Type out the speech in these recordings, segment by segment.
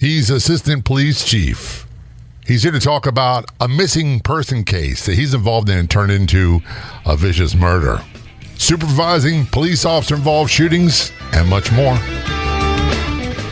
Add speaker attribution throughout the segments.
Speaker 1: He's assistant police chief. He's here to talk about a missing person case that he's involved in and turned into a vicious murder. Supervising police officer-involved shootings and much more.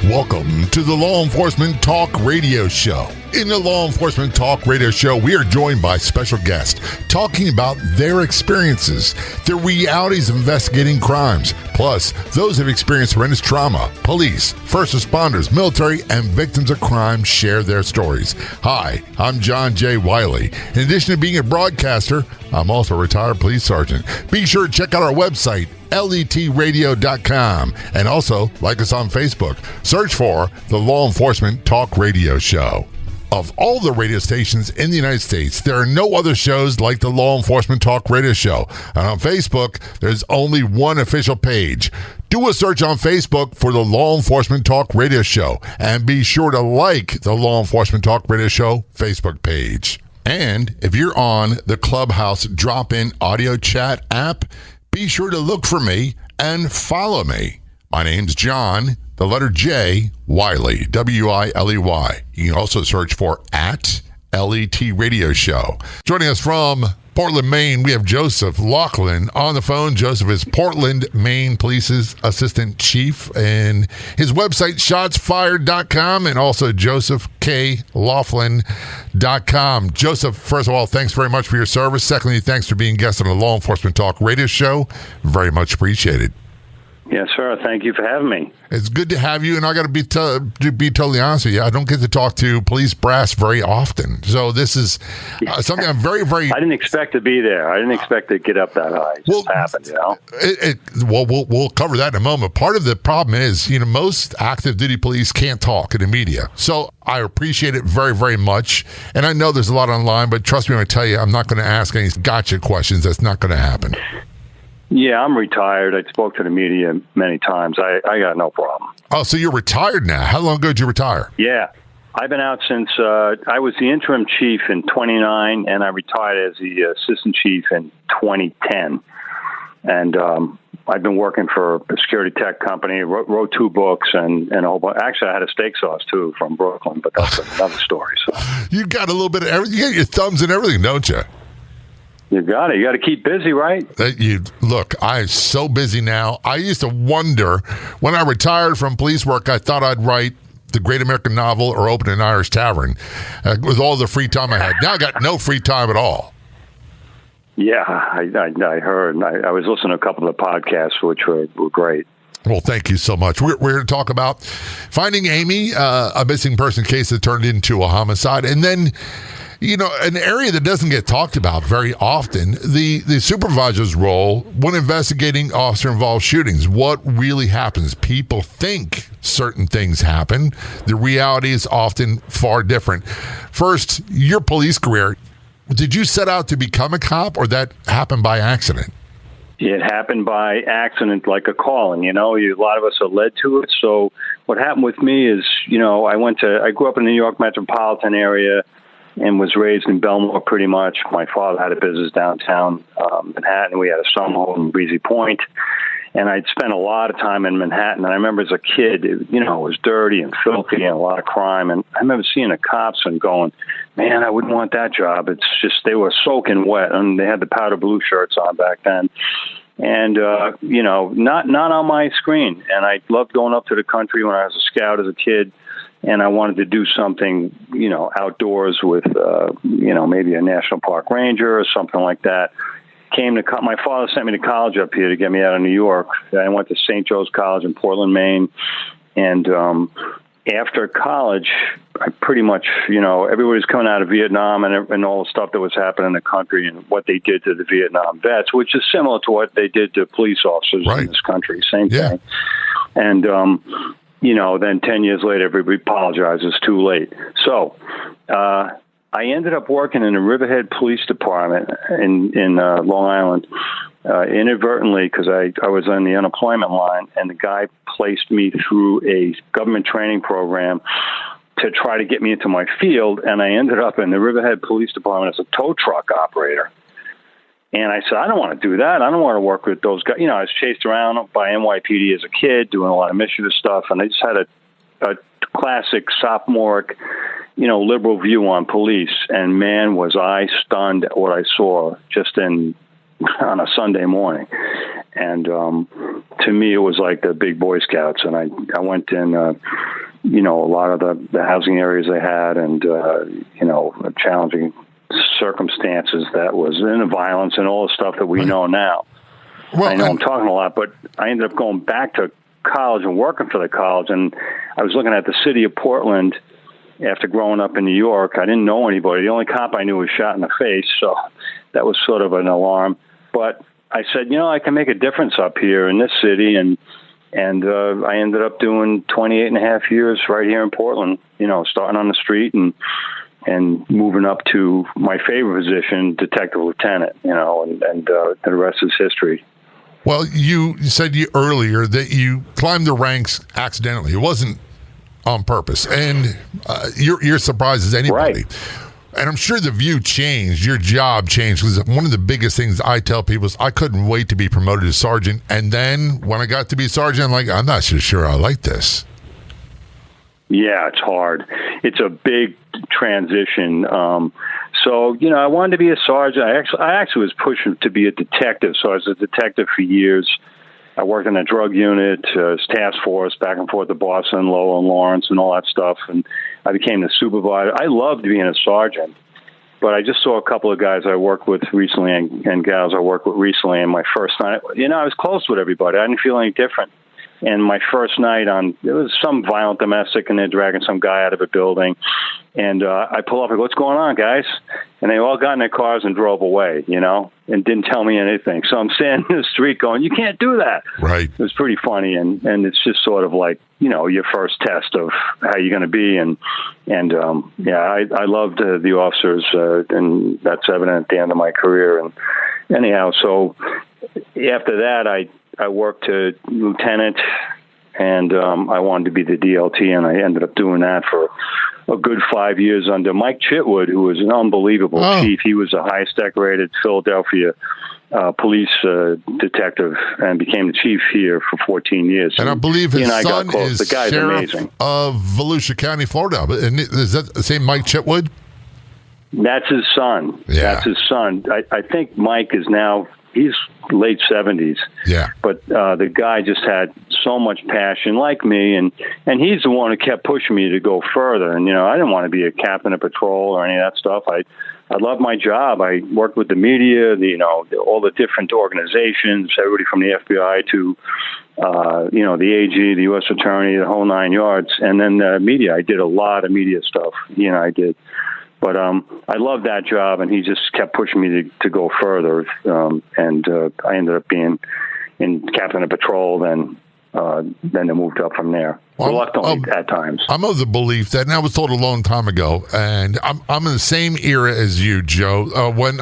Speaker 1: Welcome to the Law Enforcement Talk Radio Show. In the Law Enforcement Talk Radio Show, we are joined by special guests talking about their experiences, the realities of investigating crimes, plus those who have experienced horrendous trauma. Police, first responders, military, and victims of crime share their stories. Hi, I'm John J. Wiley. In addition to being a broadcaster, I'm also a retired police sergeant. Be sure to check out our website, letradio.com, and also like us on Facebook. Search for the Law Enforcement Talk Radio Show. Of all the radio stations in the United States, there are no other shows like the Law Enforcement Talk Radio Show. And on Facebook, there's only one official page. Do a search on Facebook for the Law Enforcement Talk Radio Show, and be sure to like the Law Enforcement Talk Radio Show Facebook page. And if you're on the Clubhouse drop-in audio chat app, be sure to look for me and follow me. My name's John, the letter J, Wiley, W-I-L-E-Y. You can also search for @LET Radio Show. Joining us from Portland, Maine, we have Joseph Laughlin on the phone. Joseph is Portland, Maine Police's Assistant Chief, and his website, shotsfired.com, and also josephklaughlin.com. Joseph, first of all, thanks very much for your service. Secondly, thanks for being guest on the Law Enforcement Talk Radio Show. Very much appreciated.
Speaker 2: Yes, sir. Thank you for having me.
Speaker 1: It's good to have you, and I got to be totally honest with you. I don't get to talk to police brass very often, so this is something I'm very, very.
Speaker 2: I didn't expect to be there. I didn't expect to get up that high. It just happened, you know.
Speaker 1: We'll cover that in a moment. Part of the problem is, most active duty police can't talk in the media, so I appreciate it very, very much. And I know there's a lot online, but trust me when I tell you, I'm not going to ask any gotcha questions. That's not going to happen.
Speaker 2: Yeah, I'm retired. I spoke to the media many times. I got no problem.
Speaker 1: Oh, so you're retired now. How long ago did you retire?
Speaker 2: Yeah. I've been out since I was the interim chief in 29, and I retired as the assistant chief in 2010. And I've been working for a security tech company, wrote 2 books, and a whole bunch. Actually, I had a steak sauce, too, from Brooklyn, but that's another story. So
Speaker 1: you got a little bit of everything. You got your thumbs and everything, don't you?
Speaker 2: You got it. You got to keep busy, right?
Speaker 1: Look, I'm so busy now. I used to wonder, when I retired from police work, I thought I'd write the great American novel or open an Irish tavern with all the free time I had. Now I got no free time at all.
Speaker 2: Yeah, I heard. I was listening to a couple of the podcasts, which were great.
Speaker 1: Well, thank you so much. We're here to talk about finding Amy, a missing person case that turned into a homicide, and then an area that doesn't get talked about very often, the supervisor's role when investigating officer-involved shootings. What really happens? People think certain things happen. The reality is often far different. First, your police career. Did you set out to become a cop, or that happened by accident?
Speaker 2: It happened by accident, like a calling. A lot of us are led to it. So what happened with me is, I grew up in the New York metropolitan area, and was raised in Belmore pretty much. My father had a business downtown Manhattan. We had a summer home in Breezy Point. And I'd spent a lot of time in Manhattan. And I remember as a kid, it was dirty and filthy and a lot of crime. And I remember seeing the cops and going, man, I wouldn't want that job. It's just they were soaking wet. And they had the powder blue shirts on back then. And, not on my screen. And I loved going up to the country when I was a scout as a kid. And I wanted to do something, outdoors with, maybe a national park ranger or something like that. My father sent me to college up here to get me out of New York. I went to St. Joe's College in Portland, Maine. And after college, I pretty much, everybody's coming out of Vietnam and all the stuff that was happening in the country and what they did to the Vietnam vets, which is similar to what they did to police officers in this country. Same thing. And, then 10 years later, everybody apologizes too late. So I ended up working in the Riverhead Police Department in Long Island inadvertently because I was on the unemployment line, and the guy placed me through a government training program to try to get me into my field, and I ended up in the Riverhead Police Department as a tow truck operator. And I said, I don't want to do that. I don't want to work with those guys. I was chased around by NYPD as a kid, doing a lot of mischievous stuff, and I just had a classic sophomoric, liberal view on police. And man, was I stunned at what I saw just on a Sunday morning. And to me, it was like the big Boy Scouts. And I went in, a lot of the housing areas they had, and challenging circumstances that was in the violence and all the stuff that we know now. Well, I know I'm talking a lot, but I ended up going back to college and working for the college, and I was looking at the city of Portland after growing up in New York. I didn't know anybody. The only cop I knew was shot in the face, so that was sort of an alarm. But I said, I can make a difference up here in this city, and I ended up doing 28 and a half years right here in Portland, starting on the street and moving up to my favorite position, detective lieutenant, and the rest is history.
Speaker 1: Well, you said earlier that you climbed the ranks accidentally. It wasn't on purpose, and you're surprised as anybody.
Speaker 2: Right.
Speaker 1: And I'm sure the view changed, your job changed, because one of the biggest things I tell people is I couldn't wait to be promoted to sergeant, and then when I got to be sergeant, I'm not so sure I like this.
Speaker 2: Yeah, it's hard. It's a big transition. So, I wanted to be a sergeant. I actually was pushing to be a detective. So I was a detective for years. I worked in a drug unit, task force, back and forth to Boston, Lowell, and Lawrence, and all that stuff. And I became the supervisor. I loved being a sergeant, but I just saw a couple of guys I worked with recently and gals I worked with recently. And my first night, I was close with everybody. I didn't feel any different. And my first night there was some violent domestic, and they're dragging some guy out of a building. And I pull up and go, "What's going on, guys?" And they all got in their cars and drove away, and didn't tell me anything. So I'm standing in the street going, "You can't do that."
Speaker 1: Right.
Speaker 2: It was pretty funny. And it's just sort of like, your first test of how you're going to be. I loved the officers, and that's evident at the end of my career. And anyhow, so after that, I worked to lieutenant, and I wanted to be the DLT, and I ended up doing that for a good 5 years under Mike Chitwood, who was an unbelievable chief. He was the highest decorated Philadelphia police detective and became the chief here for 14 years.
Speaker 1: And I believe his son is
Speaker 2: the guy's
Speaker 1: sheriff
Speaker 2: amazing.
Speaker 1: Of Volusia County, Florida. And is that the same Mike Chitwood?
Speaker 2: That's his son.
Speaker 1: Yeah.
Speaker 2: That's his son. I think Mike is now... He's late 70s.
Speaker 1: Yeah.
Speaker 2: But the guy just had so much passion, like me, and he's the one who kept pushing me to go further. And, I didn't want to be a captain of patrol or any of that stuff. I loved my job. I worked with the media, all the different organizations, everybody from the FBI to, the AG, the U.S. Attorney, the whole 9 yards. And then the media. I did a lot of media stuff. I did. But I loved that job, and he just kept pushing me to go further. And I ended up being in captain of patrol. Then I moved up from there. Reluctantly at times. I'm
Speaker 1: of the belief that, and I was told a long time ago, and I'm in the same era as you, Joe. When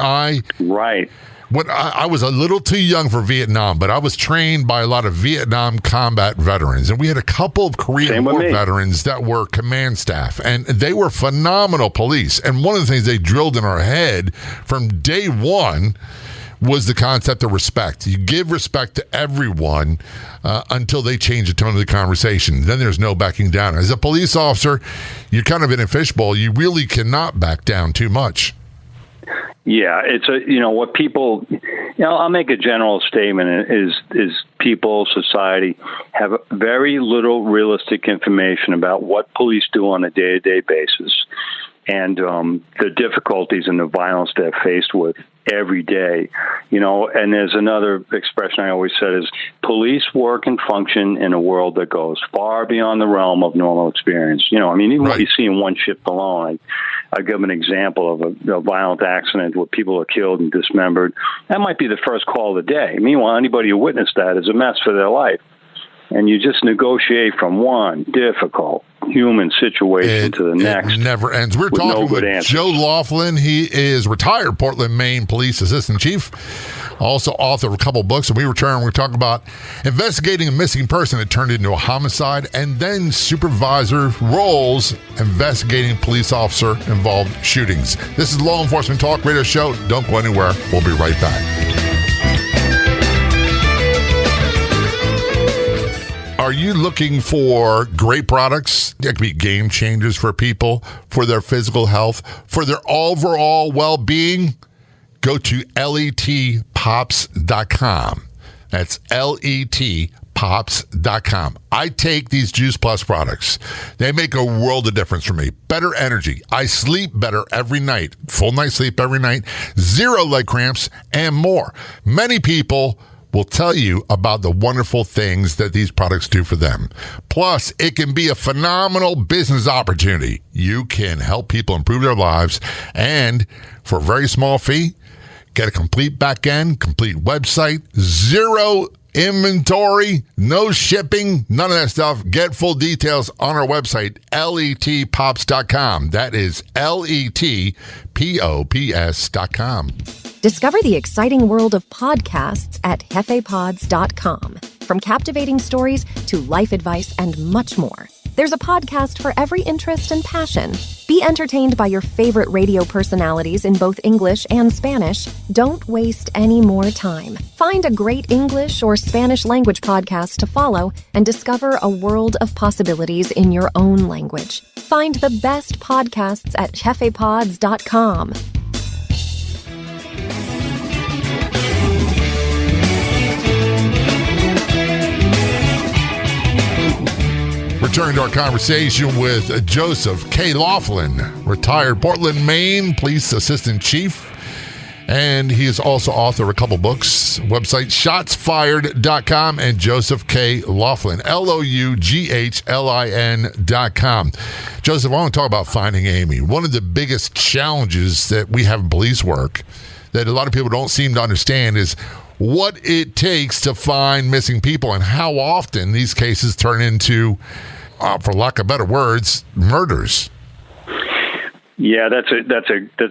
Speaker 1: I was a little too young for Vietnam, but I was trained by a lot of Vietnam combat veterans. And we had a couple of Korean War veterans that were command staff, and they were phenomenal police. And one of the things they drilled in our head from day one was the concept of respect. You give respect to everyone until they change the tone of the conversation. Then there's no backing down. As a police officer, you're kind of in a fishbowl. You really cannot back down too much.
Speaker 2: Yeah, it's what people, I'll make a general statement is people, society have very little realistic information about what police do on a day-to-day basis and the difficulties and the violence they're faced with every day. And there's another expression I always said is police work and function in a world that goes far beyond the realm of normal experience. Even what you see in one shift alone, I give an example of a violent accident where people are killed and dismembered. That might be the first call of the day. Meanwhile, anybody who witnessed that is a mess for their life. And you just negotiate from one difficult human situation to the next. It
Speaker 1: never ends. We're talking with Joe Laughlin. He is retired Portland, Maine Police Assistant Chief, also author of a couple books. And we're talking about investigating a missing person that turned into a homicide, and then supervisor roles investigating police officer involved shootings. This is Law Enforcement Talk Radio Show. Don't go anywhere. We'll be right back. Are you looking for great products that can be game changers for people, for their physical health, for their overall well-being? Go to letpops.com. That's letpops.com. I take these Juice Plus products. They make a world of difference for me. Better energy. I sleep better every night. Full night sleep every night. 0 leg cramps and more. Many people will tell you about the wonderful things that these products do for them. Plus, it can be a phenomenal business opportunity. You can help people improve their lives, and for a very small fee, get a complete back end, complete website, 0 inventory, no shipping, none of that stuff. Get full details on our website, letpops.com. That is letpops.com.
Speaker 3: Discover the exciting world of podcasts at hefepods.com. From captivating stories to life advice and much more. There's a podcast for every interest and passion. Be entertained by your favorite radio personalities in both English and Spanish. Don't waste any more time. Find a great English or Spanish language podcast to follow and discover a world of possibilities in your own language. Find the best podcasts at hefepods.com.
Speaker 1: Returning to our conversation with Joseph K. Laughlin, retired Portland, Maine Police Assistant Chief. And he is also author of a couple books. Website shotsfired.com and Joseph K. Laughlin, LOUGHLIN.com. Joseph, I want to talk about Finding Amy. One of the biggest challenges that we have in police work that a lot of people don't seem to understand is what it takes to find missing people and how often these cases turn into, for lack of better words, murders.
Speaker 2: Yeah, that's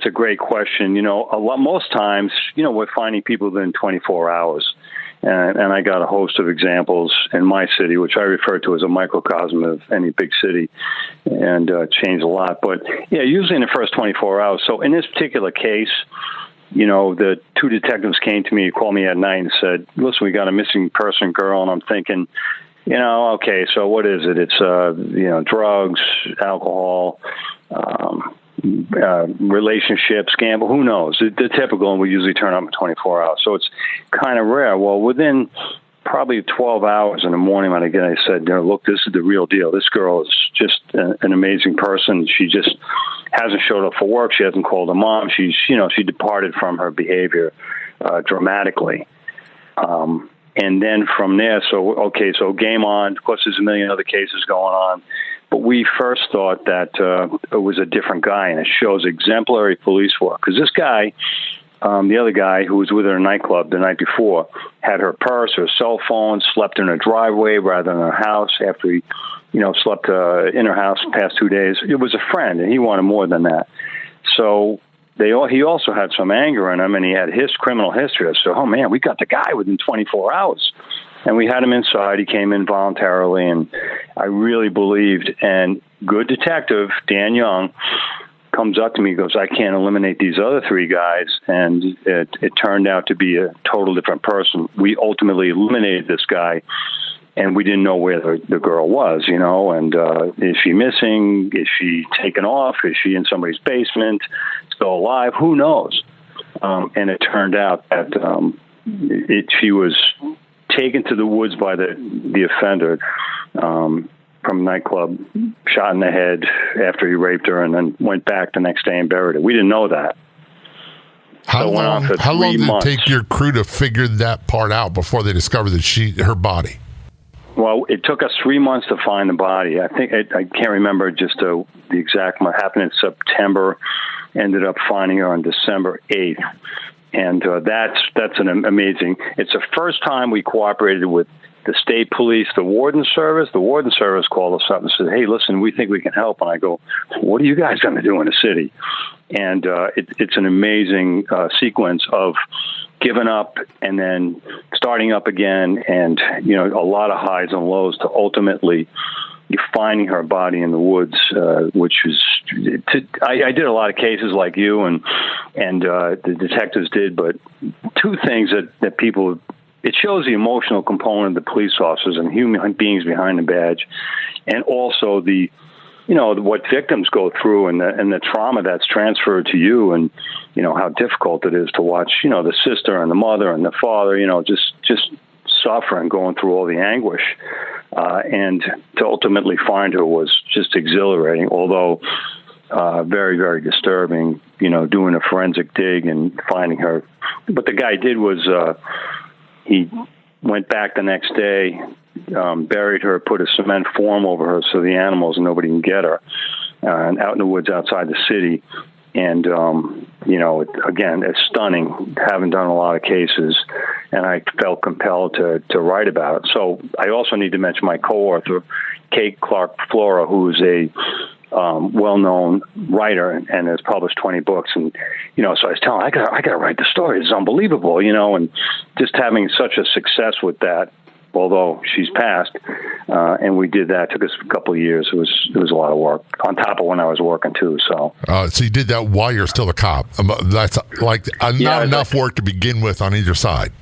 Speaker 2: a great question. You know, most times, you know, we're finding people within 24 hours. And I got a host of examples in my city, which I refer to as a microcosm of any big city, and changed a lot. But yeah, usually in the first 24 hours. So in this particular case, you know, the 2 detectives came to me, called me at night and said, listen, we got a missing person girl. And I'm thinking, you know, okay, so what is it? It's, you know, drugs, alcohol, relationships, gamble, who knows? The typical, and we usually turn up in 24 hours. So it's kind of rare. Well, within probably 12 hours in the morning when I said, you know, look, this is the real deal. This girl is just an amazing person. She just hasn't showed up for work. She hasn't called her mom. She's, you know, she departed from her behavior dramatically. And then from there, so game on. Of course, there's a million other cases going on. But we first thought that it was a different guy, and it shows exemplary police work. Because this guy, the other guy who was with her in a nightclub the night before, had her purse, her cell phone, slept in her driveway rather than her house after he, you know, slept in her house the past 2 days. It was a friend, and he wanted more than that. So he also had some anger in him, and he had his criminal history. So, oh, man, we got the guy within 24 hours. And we had him inside. He came in voluntarily, and I really believed. And good detective, Dan Young, comes up to me and goes, I can't eliminate these other 3 guys. And it turned out to be a total different person. We ultimately eliminated this guy, and we didn't know where the girl was, you know, and is she missing? Is she taken off? Is she in somebody's basement, still alive? Who knows? And it turned out that she was taken to the woods by the offender from a nightclub, shot in the head after he raped her, and then went back the next day and buried her. We didn't know that.
Speaker 1: How long did it take your crew to figure that part out before they discovered that her body?
Speaker 2: Well, it took us 3 months to find the body. I think I can't remember just the exact. What happened in September, ended up finding her on December 8th. And that's an amazing. It's the first time we cooperated with the state police, the Warden Service. The Warden Service called us up and said, hey, listen, we think we can help. And I go, what are you guys going to do in the city? And it's an amazing sequence of giving up and then starting up again, and, you know, a lot of highs and lows to ultimately finding her body in the woods, which was, I did a lot of cases like you and the detectives did, but 2 things that people it shows the emotional component of the police officers and human beings behind the badge, and also the, what victims go through and the trauma that's transferred to you, and how difficult it is to watch the sister and the mother and the father just suffering, going through all the anguish, and to ultimately find her was just exhilarating, although very, very disturbing, doing a forensic dig and finding her. What the guy did was he went back the next day, buried her, put a cement form over her so the animals, nobody can get her, and out in the woods outside the city. And, again, it's stunning. Haven't done a lot of cases, and I felt compelled to write about it. So I also need to mention my co-author, Kate Clark-Flora, who's a well-known writer and has published 20 books. And, so I was telling her, I got to write the story. It's unbelievable, and just having such a success with that, although she's passed, and we did that. It took us a couple of years. It was a lot of work on top of when I was working too. So
Speaker 1: you did that while you're still a cop. That's like not enough work to begin with on either side.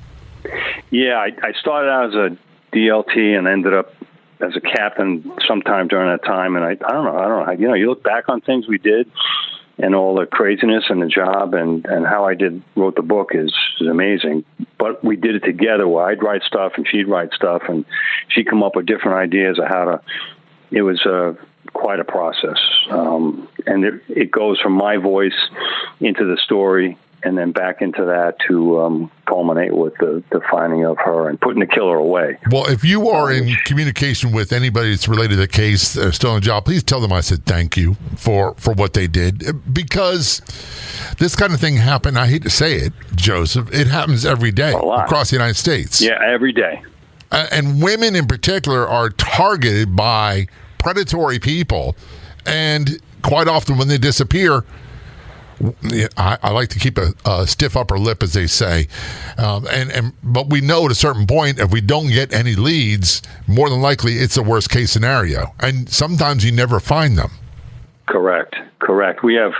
Speaker 2: Yeah, I started out as a DLT and ended up as a captain sometime during that time. And I don't know. You look back on things we did and all the craziness and the job and how I wrote the book is amazing. But we did it together where I'd write stuff and she'd write stuff, and she'd come up with different ideas of how to. It was quite a process. And it goes from my voice into the story and then back into that to culminate with the finding of her and putting the killer away.
Speaker 1: Well, if you are in communication with anybody that's related to the case, still in the job, please tell them I said thank you for what they did, because this kind of thing happened. I hate to say it, Joseph, it happens every day across the United States.
Speaker 2: Yeah, every day.
Speaker 1: And women in particular are targeted by predatory people, and quite often when they disappear, I like to keep a stiff upper lip, as they say, but we know at a certain point, if we don't get any leads, more than likely it's a worst case scenario, and sometimes you never find them. Correct.
Speaker 2: We have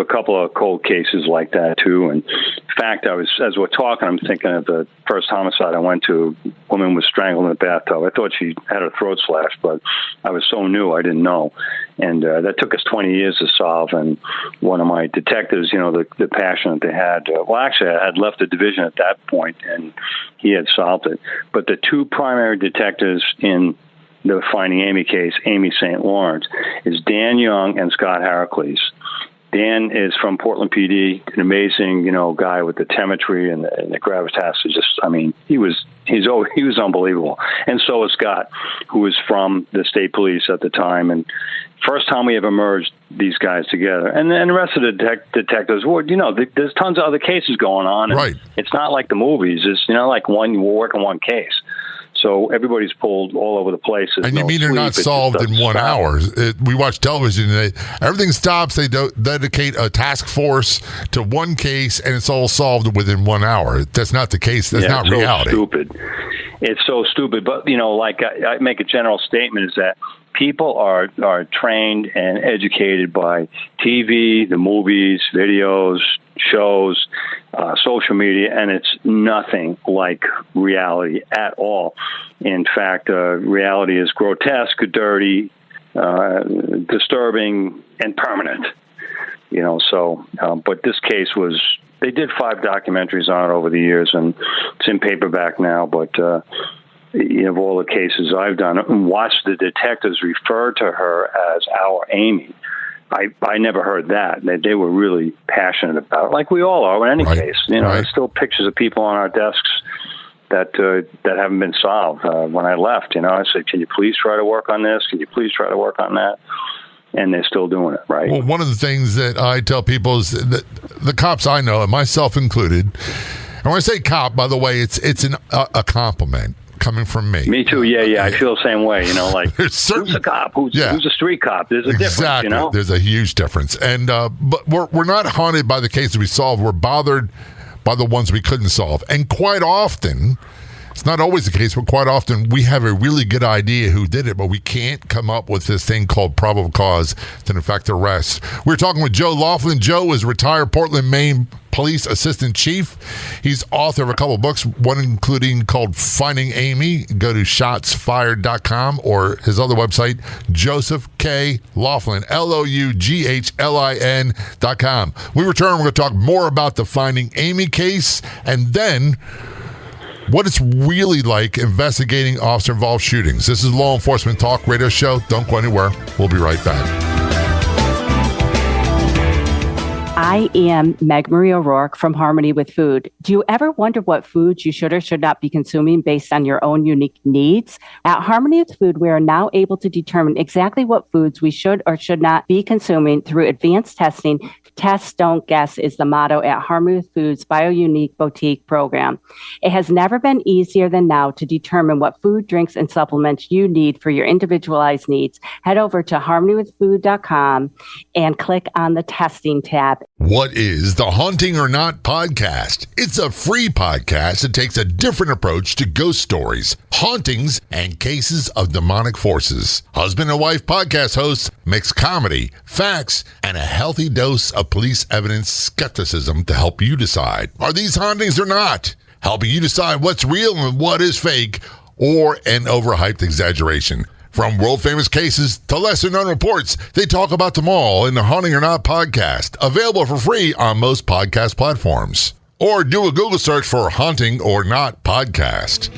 Speaker 2: a couple of cold cases like that too. And in fact, as we're talking, I'm thinking of the first homicide I went to. A woman was strangled in the bathtub. I thought she had her throat slashed, but I was so new I didn't know. And that took us 20 years to solve. And one of my detectives, the passion that they had. Actually, I had left the division at that point, and he had solved it. But the two primary detectives in the Finding Amy case, Amy St. Laurent, is Dan Young and Scott Heracles. Dan is from Portland PD, an amazing, guy with the telemetry and the gravitas. He was unbelievable. And so is Scott, who was from the state police at the time. And first time we ever merged these guys together. And then the rest of the detectives, there's tons of other cases going on. And
Speaker 1: right.
Speaker 2: It's not like the movies. It's, like we're working one case. So everybody's pulled all over the place.
Speaker 1: And you mean they're not solved in 1 hour. We watch television, and everything stops. They dedicate a task force to one case, and it's all solved within 1 hour. That's not the case. That's not reality.
Speaker 2: It's so stupid. But, I make a general statement is that people are trained and educated by TV, the movies, videos, shows, social media, and it's nothing like reality at all. In fact, reality is grotesque, dirty, disturbing, and permanent. But this case they did 5 documentaries on it over the years, and it's in paperback now, but of all the cases I've done and watched the detectives refer to her as our Amy, I never heard that. They were really passionate about it, like we all are in any case. There's still pictures of people on our desks that haven't been solved. When I left, I said, can you please try to work on this? Can you please try to work on that? And they're still doing it, right?
Speaker 1: Well, one of the things that I tell people is that the cops I know, and myself included, and when I say cop, by the way, it's a compliment coming from me.
Speaker 2: Me too. Yeah. I feel the same way. Who's a cop? Who's a street cop? There's a difference.
Speaker 1: There's a huge difference. And but we're not haunted by the cases we solved. We're bothered by the ones we couldn't solve. And quite often, It's not always the case, but quite often we have a really good idea who did it, but we can't come up with this thing called probable cause to, in fact, arrest. We're talking with Joe Laughlin. Joe is retired Portland, Maine Police Assistant Chief. He's author of a couple of books, one including called Finding Amy. Go to shotsfired.com or his other website, Joseph K. Laughlin, LOUGHLIN.com. We return, we're going to talk more about the Finding Amy case and then what it's really like investigating officer-involved shootings. This is Law Enforcement Talk Radio Show. Don't go anywhere. We'll be right back.
Speaker 4: I am Meg Marie O'Rourke from Harmony with Food. Do you ever wonder what foods you should or should not be consuming based on your own unique needs? At Harmony with Food, we are now able to determine exactly what foods we should or should not be consuming through advanced testing. Test, don't guess is the motto at Harmony with Food's BioUnique Boutique program. It has never been easier than now to determine what food, drinks, and supplements you need for your individualized needs. Head over to harmonywithfood.com and click on the testing tab.
Speaker 1: What is the Haunting or Not podcast? It's a free podcast that takes a different approach to ghost stories, hauntings, and cases of demonic forces. Husband and wife podcast hosts mix comedy, facts, and a healthy dose of police evidence skepticism to help you decide, are these hauntings or not? Helping you decide what's real and what is fake or an overhyped exaggeration. From world-famous cases to lesser-known reports, they talk about them all in the Haunting or Not podcast, available for free on most podcast platforms. Or do a Google search for Haunting or Not podcast.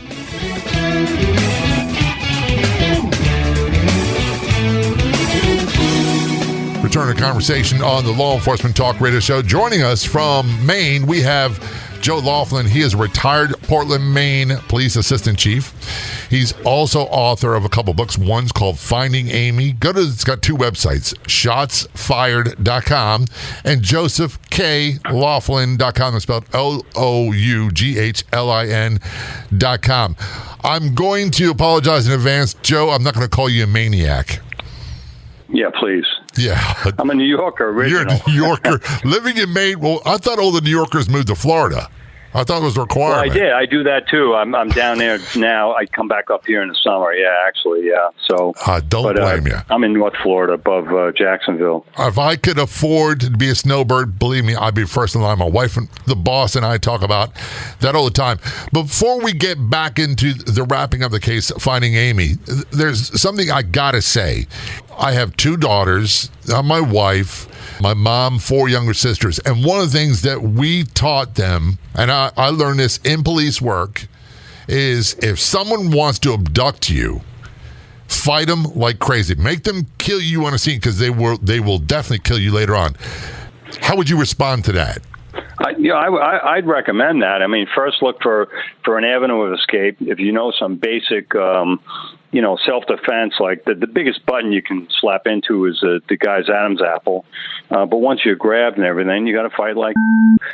Speaker 1: Return to conversation on the Law Enforcement Talk Radio Show. Joining us from Maine, we have Joe Laughlin. He is a retired Portland, Maine Police Assistant Chief. He's also author of a couple books. One's called Finding Amy. It's got two websites, shotsfired.com and josephklaughlin.com. It's spelled LOUGHLIN.com. I'm going to apologize in advance. Joe, I'm not going to call you a maniac.
Speaker 2: Yeah, please.
Speaker 1: Yeah.
Speaker 2: I'm a New Yorker original.
Speaker 1: You're a New Yorker. Living in Maine. Well, I thought all the New Yorkers moved to Florida. I thought it was a requirement.
Speaker 2: Well, I did. I do that too. I'm down there now. I come back up here in the summer. Yeah, actually, yeah. So
Speaker 1: don't blame you.
Speaker 2: I'm in North Florida, above Jacksonville.
Speaker 1: If I could afford to be a snowbird, believe me, I'd be first in line. My wife and the boss and I talk about that all the time. Before we get back into the wrapping of the case, Finding Amy, there's something I gotta say. I have two daughters. I'm my wife. My mom, 4 younger sisters. And one of the things that we taught them, and I learned this in police work, is if someone wants to abduct you, fight them like crazy. Make them kill you on a scene because they will definitely kill you later on. How would you respond to that?
Speaker 2: I'd recommend that. I mean, first look for an avenue of escape. If you know some basic, self-defense, like the biggest button you can slap into is the guy's Adam's apple. But once you're grabbed and everything, you got to fight like.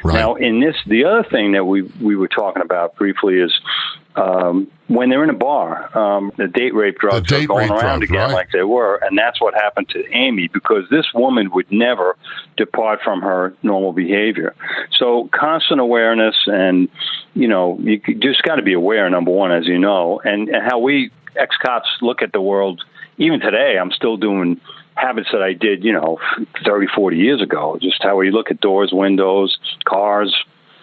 Speaker 2: Right. Now, the other thing that we were talking about briefly is when they're in a bar, the date rape drugs are going around again like they were, and that's what happened to Amy because this woman would never depart from her normal behavior. So constant awareness, and you just got to be aware. Number one, as you know, and how we ex-cops look at the world. Even today, I'm still doing habits that I did, 30, 40 years ago. Just how we look at doors, windows, cars.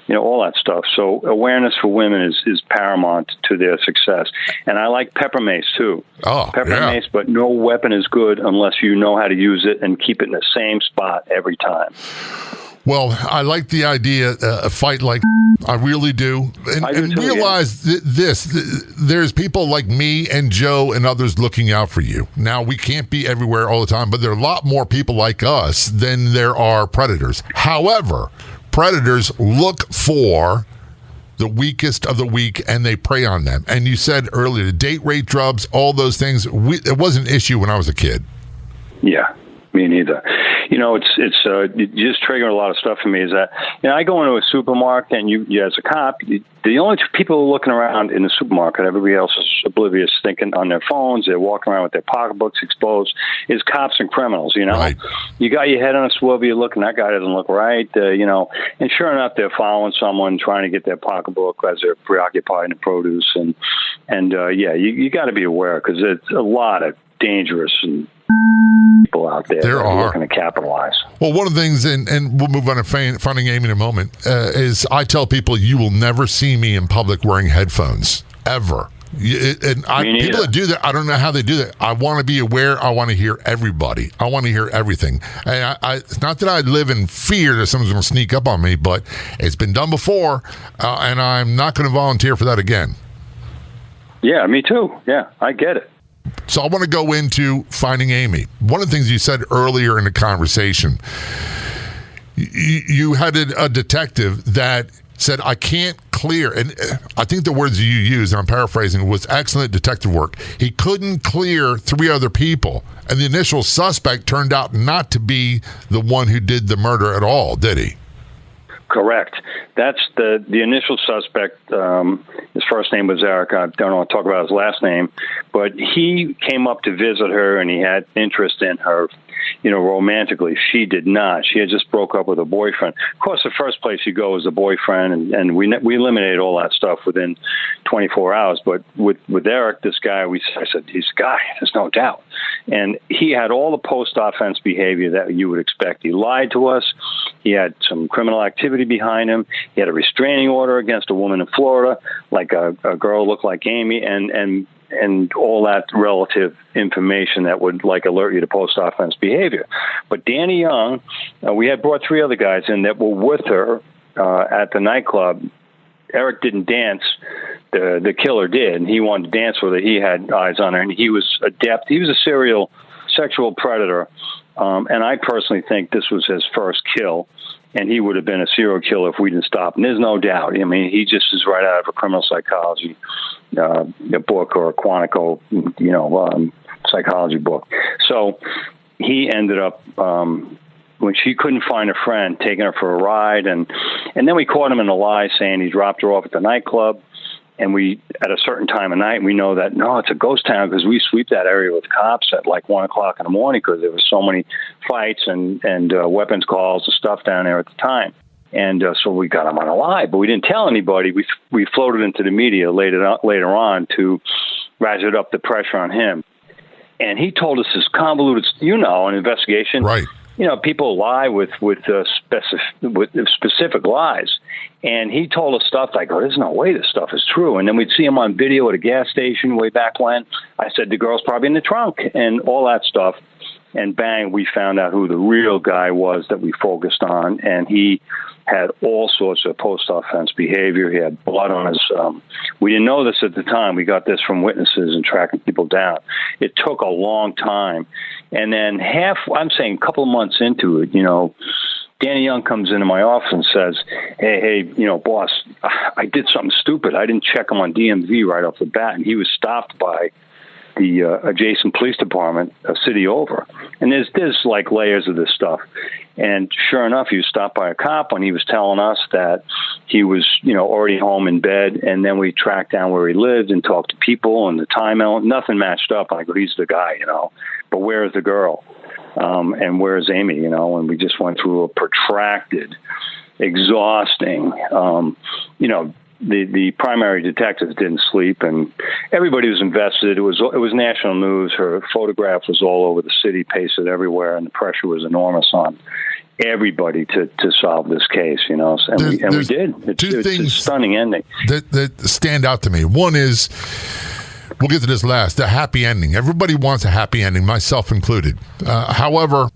Speaker 2: All that stuff. So awareness for women is paramount to their success. And I like pepper mace, too.
Speaker 1: Oh,
Speaker 2: pepper mace, but no weapon is good unless you know how to use it and keep it in the same spot every time.
Speaker 1: Well, I like the idea, a fight like I really do. And realize there's people like me and Joe and others looking out for you. Now, we can't be everywhere all the time, but there are a lot more people like us than there are predators. However, predators look for the weakest of the weak, and they prey on them. And you said earlier, date rape drugs, all those things, it was an issue when I was a kid.
Speaker 2: Yeah, me neither. it's just triggering a lot of stuff for me. Is that I go into a supermarket and you as a cop, the only two people looking around in the supermarket, everybody else is oblivious, thinking on their phones, they're walking around with their pocketbooks exposed, is cops and criminals.
Speaker 1: Right.
Speaker 2: You got your head on a swivel, you're looking, that guy doesn't look right, and sure enough, they're following someone trying to get their pocketbook as they're preoccupied in the produce, and you got to be aware, because it's a lot of dangerous and people out there that are looking to capitalize.
Speaker 1: Well, one of the things, and we'll move on to finding Amy in a moment, is I tell people you will never see me in public wearing headphones, ever. People that do that, I don't know how they do that. I want to be aware. I want to hear everybody. I want to hear everything. And it's not that I live in fear that someone's going to sneak up on me, but it's been done before, and I'm not going to volunteer for that again.
Speaker 2: Yeah, me too. Yeah, I get it.
Speaker 1: So I want to go into finding Amy. One of the things you said earlier in the conversation, you had a detective that said, I can't clear, and I think the words you used, and I'm paraphrasing, was excellent detective work. He couldn't clear 3 other people, and the initial suspect turned out not to be the one who did the murder at all, did he?
Speaker 2: Correct. That's the initial suspect. His first name was Eric. I don't want to talk about his last name, but he came up to visit her, and he had interest in her, romantically. She did not. She had just broke up with a boyfriend. Of course, the first place you go is the boyfriend, and we eliminated all that stuff within 24 hours. But with Eric, this guy, I said, he's a guy, there's no doubt. And he had all the post-offense behavior that you would expect. He lied to us. He had some criminal activity behind him. He had a restraining order against a woman in Florida, like a girl looked like Amy, and all that relative information that would alert you to post-offense behavior. But Danny Young, we had brought 3 other guys in that were with her at the nightclub. Eric didn't dance. The killer did, and he wanted to dance with her. He had eyes on her, and he was adept. He was a serial sexual predator, and I personally think this was his first kill, and he would have been a serial killer if we didn't stop. And there's no doubt. I mean, he just is right out of a criminal psychology a book or a Quantico, psychology book. So he ended up, when she couldn't find a friend, taking her for a ride, and then we caught him in a lie saying he dropped her off at the nightclub. And we, at a certain time of night, we know that, no, it's a ghost town, because we sweep that area with cops at 1 o'clock in the morning, because there was so many fights and weapons calls and stuff down there at the time. And so we got him on a lie, but we didn't tell anybody. We floated into the media later on to ratchet up the pressure on him. And he told us this convoluted, an investigation.
Speaker 1: Right.
Speaker 2: People lie with specific lies. And he told us stuff like, there's no way this stuff is true. And then we'd see him on video at a gas station way back when. I said, the girl's probably in the trunk, and all that stuff. And bang, we found out who the real guy was that we focused on. And he had all sorts of post-offense behavior. He had blood on his... we didn't know this at the time. We got this from witnesses and tracking people down. It took a long time. And then I'm saying a couple of months into it, Danny Young comes into my office and says, hey, boss, I did something stupid. I didn't check him on DMV right off the bat. And he was stopped by the adjacent police department a city over. And there's layers of this stuff. And sure enough, he was stopped by a cop when he was telling us that he was, already home in bed. And then we tracked down where he lived and talked to people and the time element. Nothing matched up. I go, he's the guy, but where is the girl? And where's Amy, and we just went through a protracted, exhausting, the primary detectives didn't sleep, and everybody was invested. It was national news. Her photograph was all over the city, pasted everywhere, and the pressure was enormous on everybody to solve this case, and we did. It's a stunning ending.
Speaker 1: That stand out to me. One is, we'll get to this last, the happy ending. Everybody wants a happy ending, myself included. However,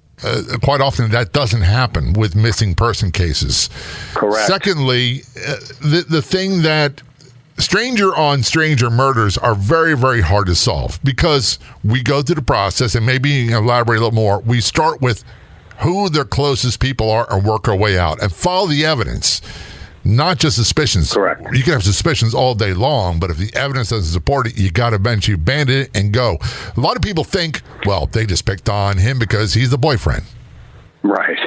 Speaker 1: quite often that doesn't happen with missing person cases.
Speaker 2: Correct.
Speaker 1: Secondly, the thing that stranger on stranger murders are very, very hard to solve, because we go through the process, and maybe elaborate a little more. We start with who their closest people are and work our way out and follow the evidence. Not just suspicions.
Speaker 2: Correct.
Speaker 1: You can have suspicions all day long, but if the evidence doesn't support it, you got to eventually abandon it and go. A lot of people think, well, they just picked on him because he's the boyfriend.
Speaker 2: Right.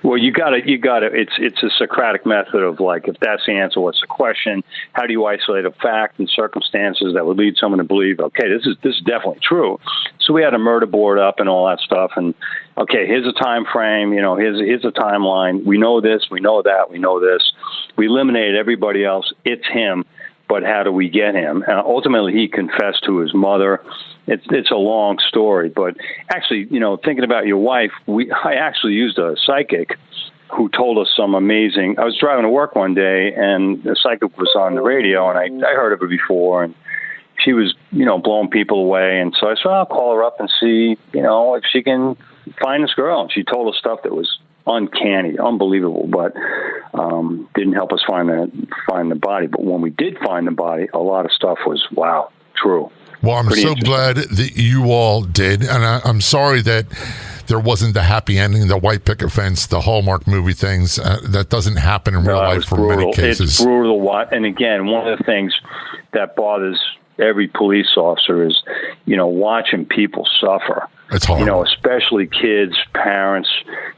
Speaker 2: Well, you got to. It's a Socratic method of like, if that's the answer, what's the question? How do you isolate a fact and circumstances that would lead someone to believe, okay, this is definitely true? So we had a murder board up and all that stuff, and okay, here's a time frame. Here's a timeline. We know this. We know that. We know this. We eliminated everybody else. It's him. But how do we get him? Ultimately, he confessed to his mother. It's a long story, but actually, thinking about your wife, I actually used a psychic who told us some amazing. I was driving to work one day, and the psychic was on the radio, and I heard of her before, and she was, blowing people away, and so I said, I'll call her up and see, if she can find this girl. And she told us stuff that was uncanny, unbelievable, but didn't help us find the body. But when we did find the body, a lot of stuff was, wow, true.
Speaker 1: Well, I'm so glad that you all did, and I'm sorry that there wasn't the happy ending, the white picket fence, the Hallmark movie things. That doesn't happen in real life for many cases.
Speaker 2: It's brutal. And again, one of the things that bothers every police officer is, watching people suffer.
Speaker 1: It's hard.
Speaker 2: Especially kids, parents,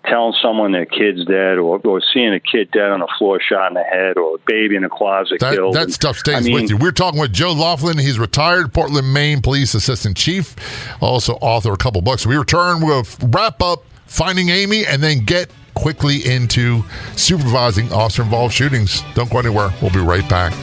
Speaker 2: telling someone their kid's dead, or seeing a kid dead on the floor, shot in the head, or a baby in a closet killed.
Speaker 1: That stuff stays with you. We're talking with Joe Laughlin. He's retired Portland, Maine Police Assistant Chief, also author of a couple books. We return. We'll wrap up Finding Amy and then get quickly into supervising officer-involved shootings. Don't go anywhere. We'll be right back.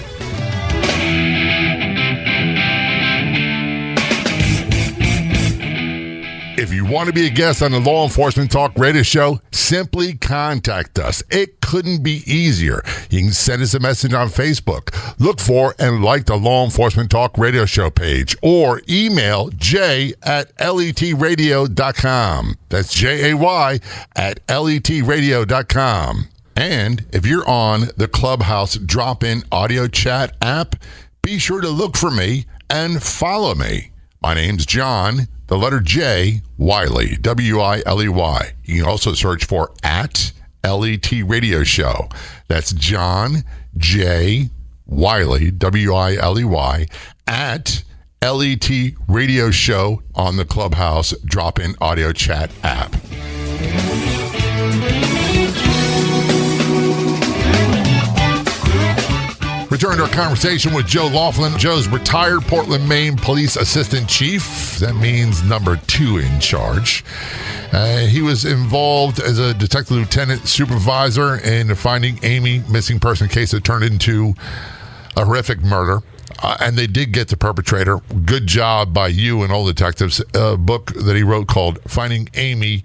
Speaker 1: If you want to be a guest on the Law Enforcement Talk Radio Show, simply contact us. It couldn't be easier. You can send us a message on Facebook. Look for and like the Law Enforcement Talk Radio Show page, or email jay@letradio.com. That's JAY@letradio.com. And if you're on the Clubhouse drop-in audio chat app, be sure to look for me and follow me. My name's John, the letter J, Wiley, Wiley. You can also search for @LET Radio Show. That's John J. Wiley, Wiley, @LET Radio Show on the Clubhouse drop-in audio chat app. Return to our conversation with Joe Laughlin. Joe's retired Portland, Maine Police Assistant Chief. That means number 2 in charge. He was involved as a detective lieutenant supervisor in the Finding Amy missing person case that turned into a horrific murder. And they did get the perpetrator. Good job by you and all detectives. A book that he wrote called Finding Amy.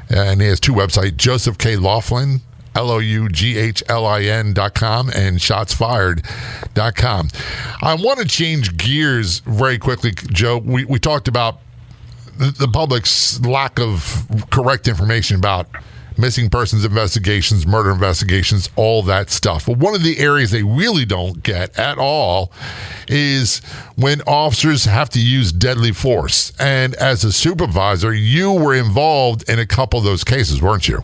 Speaker 1: And he has 2 websites, Joseph K. Laughlin, LOUGHLIN.com and shotsfired.com. I want to change gears very quickly, Joe. We talked about the public's lack of correct information about missing persons investigations, murder investigations, all that stuff. But one of the areas they really don't get at all is when officers have to use deadly force. And as a supervisor, you were involved in a couple of those cases, weren't you?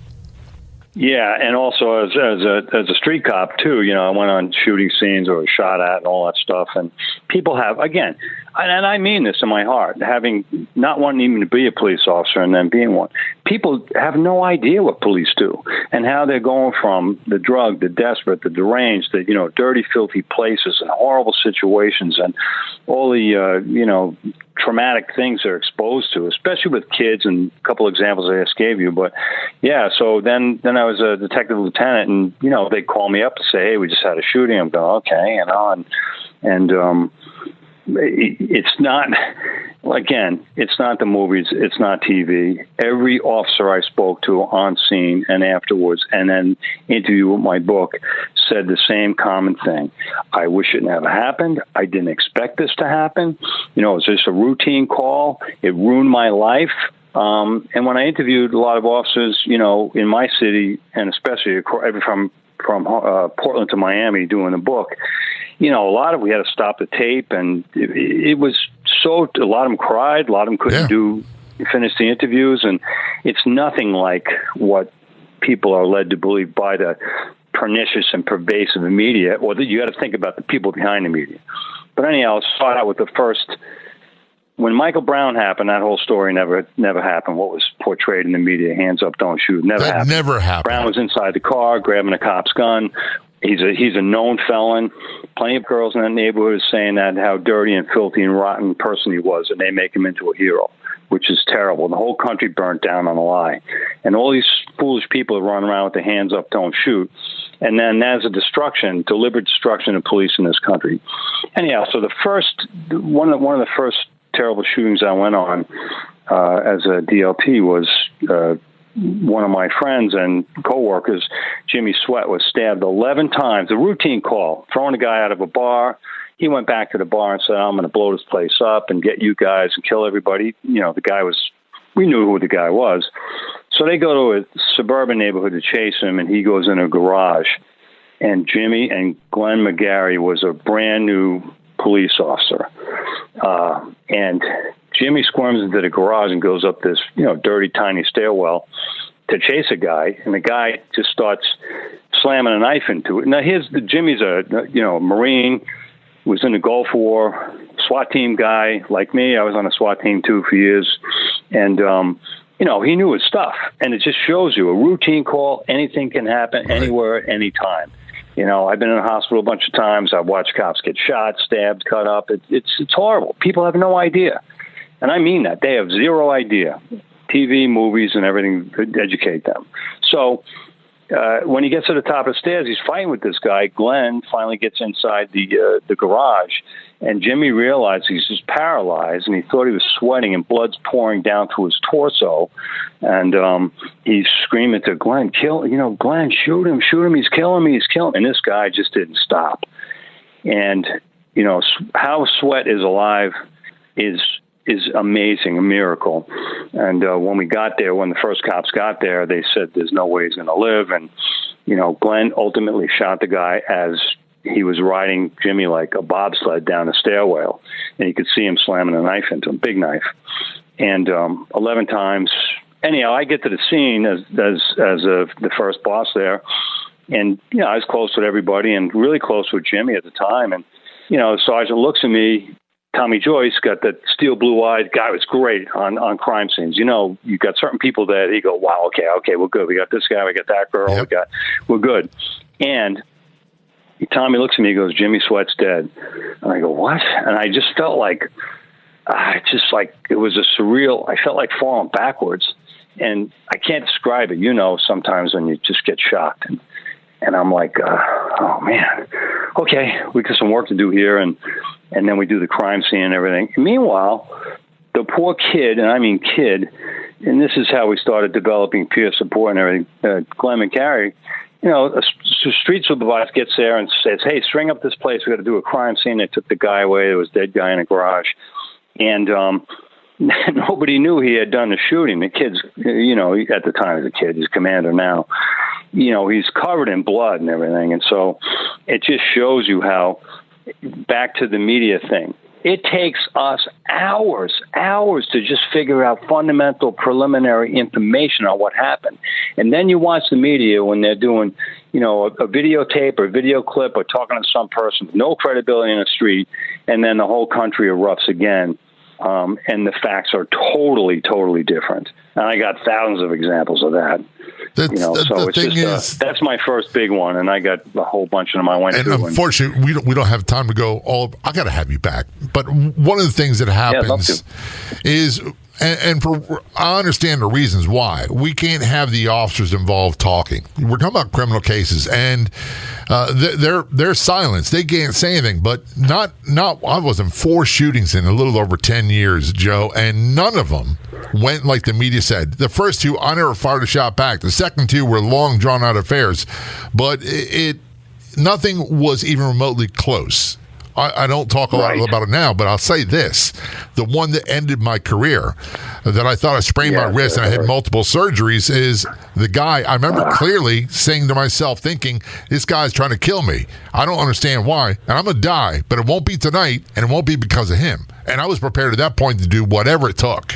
Speaker 2: Yeah, and also as a street cop too, I went on shooting scenes or was shot at and all that stuff. And people have, again, and I mean this in my heart, having not wanting even to be a police officer and then being one, people have no idea what police do and how they're going from the drug, the desperate, the deranged, the dirty, filthy places and horrible situations and all the traumatic things they're exposed to, especially with kids, and a couple of examples I just gave you. But yeah, so then I was a detective lieutenant, and they call me up to say, hey, we just had a shooting. I'm going, okay, and it's not, again, it's not the movies, it's not TV. Every officer I spoke to on scene and afterwards, and then interview with my book, said the same common thing. I wish it never happened. I didn't expect this to happen. It was just a routine call. It ruined my life. And when I interviewed a lot of officers, in my city, and especially from Portland to Miami doing the book, a lot of we had to stop the tape, and it was so, a lot of them cried, a lot of them couldn't finish the interviews, and it's nothing like what people are led to believe by the pernicious and pervasive media. Well, you got to think about the people behind the media. But anyhow, I saw out with the first when Michael Brown happened, that whole story never happened. What was portrayed in the media, hands up, don't shoot,
Speaker 1: That never happened.
Speaker 2: Brown was inside the car grabbing a cop's gun. He's a known felon. Plenty of girls in that neighborhood are saying that how dirty and filthy and rotten person he was, and they make him into a hero, which is terrible. The whole country burnt down on a lie. And all these foolish people are running around with their hands up, don't shoot. And then there's a deliberate destruction of police in this country. Anyhow, so one of the first terrible shootings I went on as a DLT was one of my friends and coworkers, Jimmy Sweat, was stabbed 11 times. A routine call, throwing a guy out of a bar. He went back to the bar and said, I'm going to blow this place up and get you guys and kill everybody. You know, we knew who the guy was. So they go to a suburban neighborhood to chase him, and he goes in a garage. And Jimmy and Glenn McGarry was a brand new police officer. And Jimmy squirms into the garage and goes up this, dirty, tiny stairwell to chase a guy. And the guy just starts slamming a knife into it. Now, Jimmy's a Marine, was in the Gulf War, SWAT team guy like me. I was on a SWAT team too for years. And, he knew his stuff. And it just shows you a routine call. Anything can happen anywhere at any time. I've been in the hospital a bunch of times. I've watched cops get shot, stabbed, cut up. It's horrible. People have no idea. And I mean that. They have zero idea. TV, movies, and everything educate them. So when he gets to the top of the stairs, he's fighting with this guy. Glenn finally gets inside the garage, and Jimmy realized he's just paralyzed, and he thought he was sweating, and blood's pouring down through his torso. And he's screaming to Glenn, Glenn, shoot him, he's killing me. And this guy just didn't stop. And, how Sweat is alive is amazing, a miracle. And when the first cops got there, they said there's no way he's going to live. And, Glenn ultimately shot the guy as he was riding Jimmy like a bobsled down a stairwell. And you could see him slamming a knife into him, big knife. And 11 times. Anyhow, I get to the scene as the first boss there. And, I was close with everybody and really close with Jimmy at the time. And, the sergeant looks at me. Tommy Joyce got that steel blue-eyed guy was great on crime scenes. You got certain people that he go, wow, okay, we're good. We got this guy, we got that girl,
Speaker 1: yep.
Speaker 2: We're good. And Tommy looks at me, he goes, Jimmy Sweat's dead. And I go, what? And I just felt like, it was a surreal, I felt like falling backwards. And I can't describe it. Sometimes when you just get shocked. And I'm like, oh, man, okay, we got some work to do here. And then we do the crime scene and everything. Meanwhile, the poor kid, and I mean kid, and this is how we started developing peer support and everything, Glenn McGarry, a street supervisor gets there and says, hey, string up this place. We got to do a crime scene. They took the guy away. There was a dead guy in a garage. And nobody knew he had done the shooting. The kid's, at the time he was a kid. He's commander now. He's covered in blood and everything. And so it just shows you how, back to the media thing, it takes us hours to just figure out fundamental preliminary information on what happened. And then you watch the media when they're doing, a videotape or video clip or talking to some person with no credibility in the street, and then the whole country erupts again. And the facts are totally, totally different. And I got thousands of examples of that. That's my first big one, and I got a whole bunch of them I went through.
Speaker 1: And unfortunately, we don't have time to go all. I got to have you back. But one of the things that happens is, and I understand the reasons why we can't have the officers involved talking. We're talking about criminal cases, and they're silenced. They can't say anything. But not. I was in 4 shootings in a little over 10 years, Joe, and none of them went like the media said. The first 2, I never fired a shot back. The second 2 were long, drawn-out affairs. But nothing was even remotely close. I don't talk a lot about it now, but I'll say this. The one that ended my career, that I thought I sprained my wrist and I had multiple surgeries, is the guy. I remember clearly saying to myself, thinking, this guy's trying to kill me. I don't understand why, and I'm going to die, but it won't be tonight, and it won't be because of him. And I was prepared at that point to do whatever it took.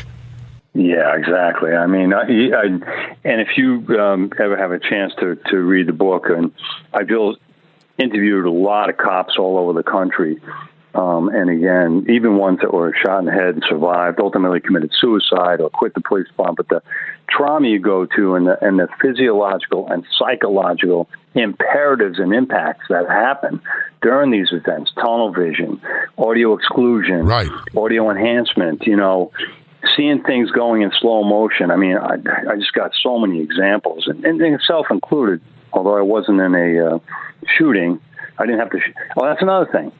Speaker 2: Yeah, exactly. I mean, and if you ever have a chance to read the book, and I feel interviewed a lot of cops all over the country, And again, even ones that were shot in the head and survived, ultimately committed suicide or quit the police department. But the trauma you go to and the physiological and psychological imperatives and impacts that happen during these events, tunnel vision, audio exclusion,
Speaker 1: right,
Speaker 2: audio enhancement, seeing things going in slow motion. I mean, I just got so many examples, and self included, although I wasn't in a shooting. I didn't have to Oh, that's another thing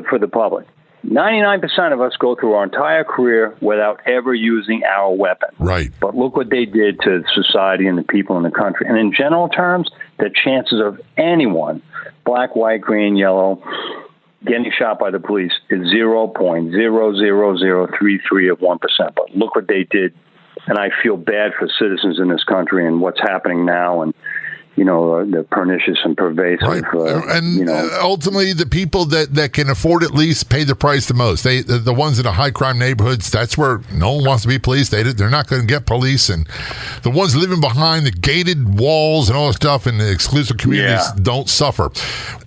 Speaker 2: for the public. 99% of us go through our entire career without ever using our weapon.
Speaker 1: Right.
Speaker 2: But look what they did to society and the people in the country. And in general terms, the chances of anyone, black, white, green, yellow, getting shot by the police is 0.00033 of 1%. But look what they did. And I feel bad for citizens in this country and what's happening now, and the pernicious and pervasive.
Speaker 1: Right. Ultimately, the people that can afford at least pay the price the most. The ones in the high crime neighborhoods, that's where no one wants to be police. They're not going to get police. And the ones living behind the gated walls and all that stuff in the exclusive communities don't suffer.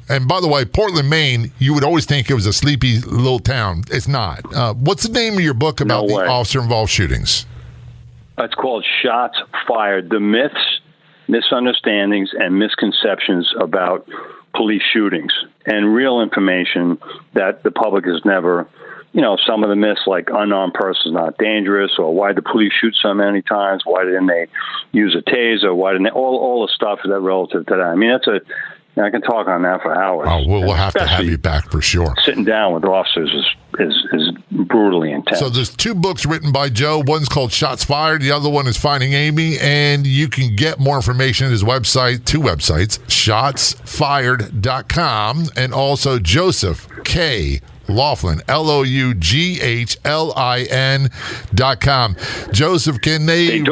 Speaker 1: And by the way, Portland, Maine, you would always think it was a sleepy little town. It's not. What's the name of your book about the officer-involved shootings?
Speaker 2: It's called Shots Fired: The Myths, Misunderstandings, and Misconceptions About Police Shootings, and real information that the public has never, some of the myths like unarmed persons not dangerous, or why the police shoot so many times, why didn't they use a taser, why didn't they, all the stuff that relative to that. I mean, I can talk on that for hours.
Speaker 1: Oh, we'll have to have you back for sure.
Speaker 2: Sitting down with officers is brutally intense.
Speaker 1: So there's two books written by Joe. One's called Shots Fired. The other one is Finding Amy. And you can get more information at his website, two websites, shotsfired.com, and also Joseph K. Laughlin, LOUGHLIN.com. Joseph, can they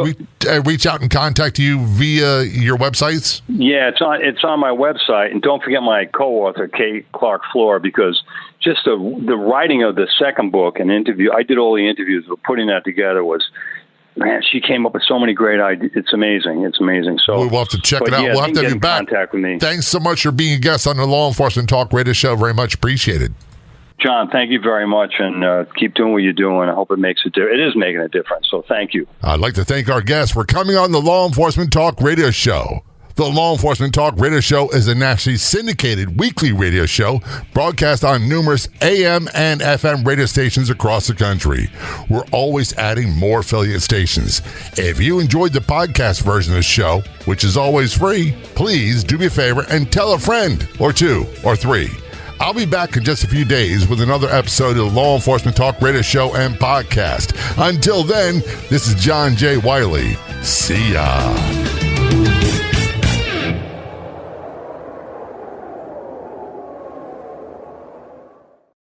Speaker 1: reach out and contact you via your websites?
Speaker 2: Yeah, it's on my website. And don't forget my co-author, Kay Clark Floor, because just the writing of the second book and interview, I did all the interviews, but putting that together man, she came up with so many great ideas. It's amazing. It's amazing. So
Speaker 1: we'll have to check it out. We'll have to have you back.
Speaker 2: Contact with me.
Speaker 1: Thanks so much for being a guest on the Law Enforcement Talk Radio Show. Very much appreciated.
Speaker 2: John, thank you very much, and keep doing what you're doing. I hope it makes it is making a difference, so thank you.
Speaker 1: I'd like to thank our guests for coming on the Law Enforcement Talk Radio Show. The Law Enforcement Talk Radio Show is a nationally syndicated weekly radio show broadcast on numerous AM and FM radio stations across the country. We're always adding more affiliate stations. If you enjoyed the podcast version of the show, which is always free, please do me a favor and tell a friend or two or three. I'll be back in just a few days with another episode of the Law Enforcement Talk Radio Show and Podcast. Until then, this is John J. Wiley. See ya.